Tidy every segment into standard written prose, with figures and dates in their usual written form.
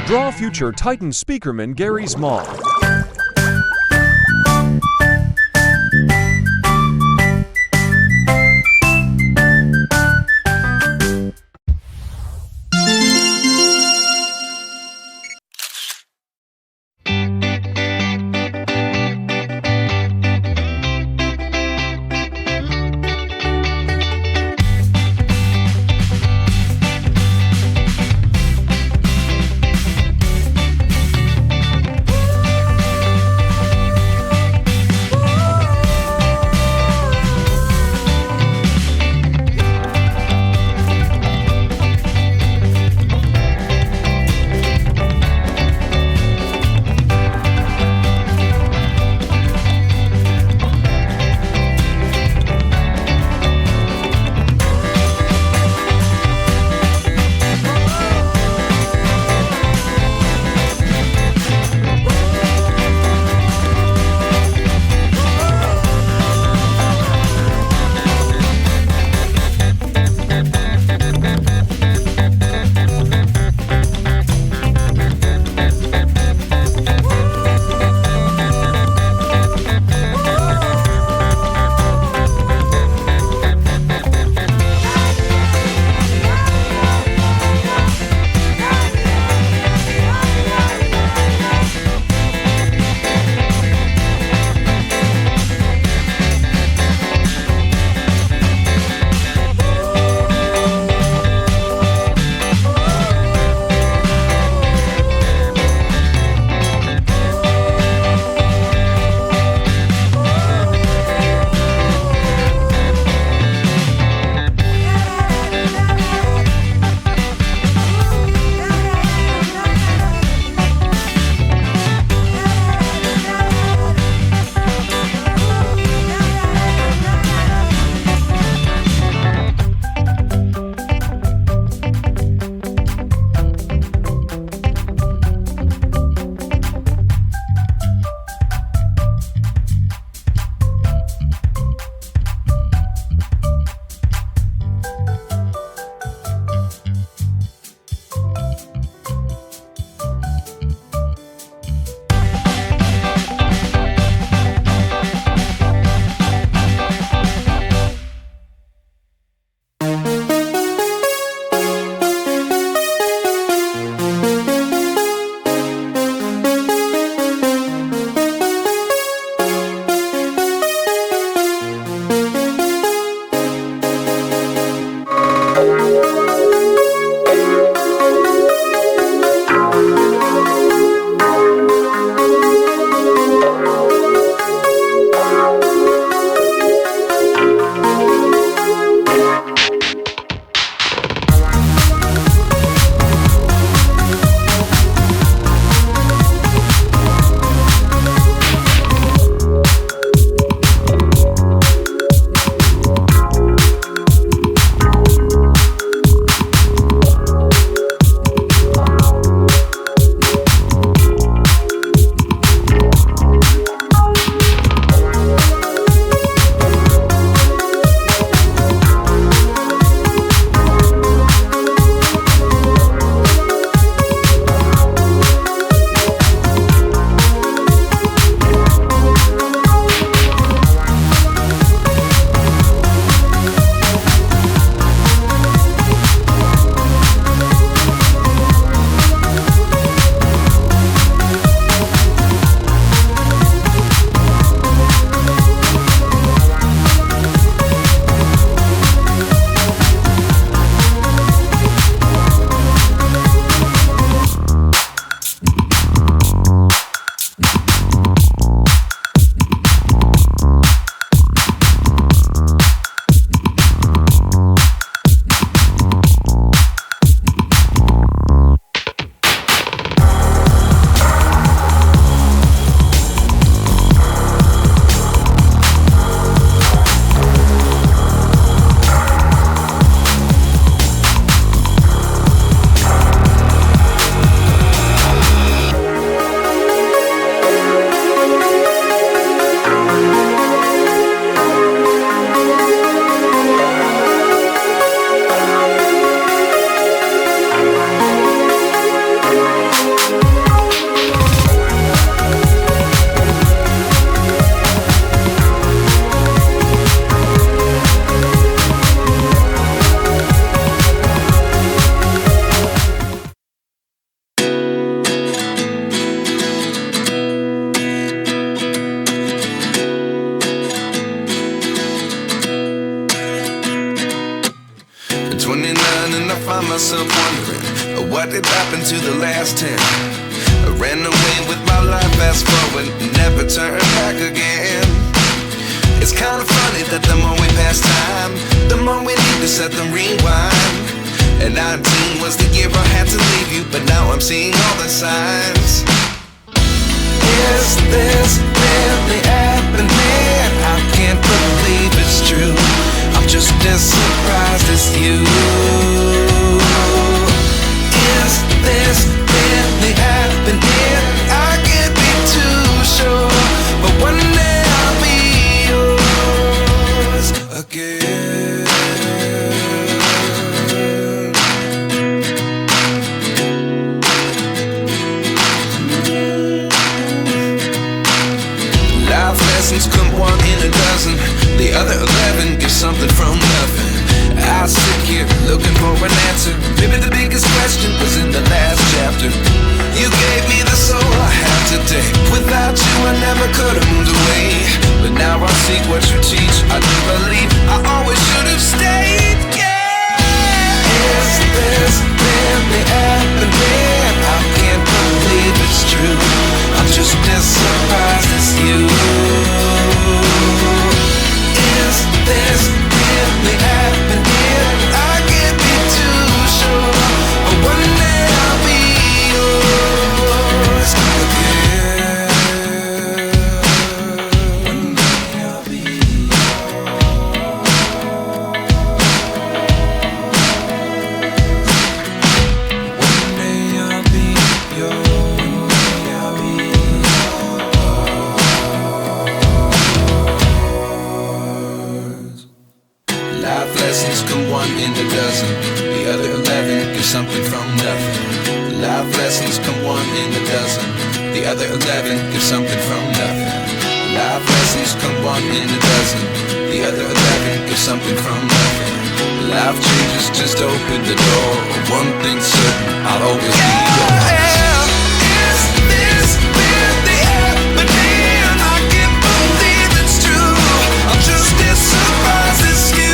Draw future Titan speakerman Gary Small. myself wondering, what did happen to the last 10? I ran away with my life, fast forward, never turn back again. It's kind of funny that the more we pass time, the more we need to set them rewind. And 19 was the year I had to leave you, but now I'm seeing all the signs. Is this really happening? I can't believe it's true. I'm just as surprised as you. Is this really happening? I can't be too sure, but one day I'll be yours again. Life lessons come one in a dozen, the other 11 give something from nothing. I sit here looking for an answer. Maybe the biggest question was in the last chapter. You gave me the soul I have today. Without you I never could have moved away, but now I see what you teach. I do believe I always should have stayed. Yeah. Is this really happening? I can't believe it's true. I'm just as surprised as you. Is this really happening? I can't be too sure, but one day I'll be yours again. One day I'll be yours. One day I'll be yours. One day I'll be yours. Life lessons come one in a dozen, the other 11 give something from nothing. Life lessons come one in a dozen, the other 11 give something from nothing. Life lessons come one in a dozen, the other 11 give something from nothing. Life changes, just open the door. One thing's certain, I'll always be yours. Is this really happening? I can't believe it's true. I'm just as surprised as you.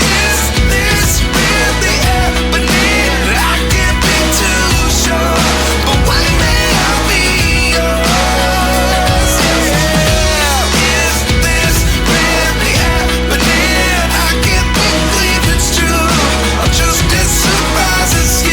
Is this really happening? I can't be too sure, but one day I'll be yours. Is this really happening? I can't believe it's true. I'm just as surprised as you.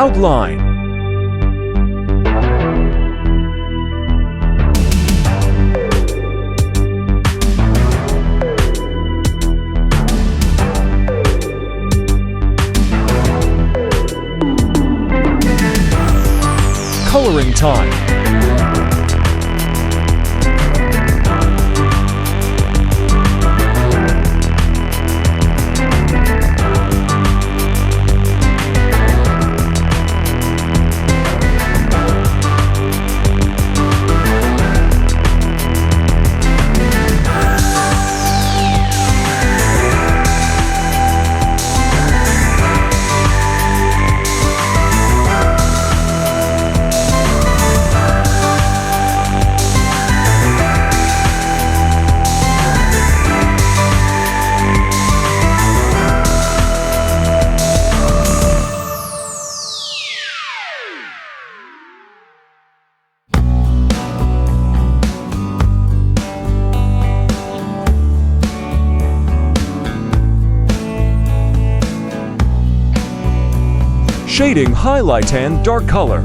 Outline. Coloring time. Shading highlight and dark color.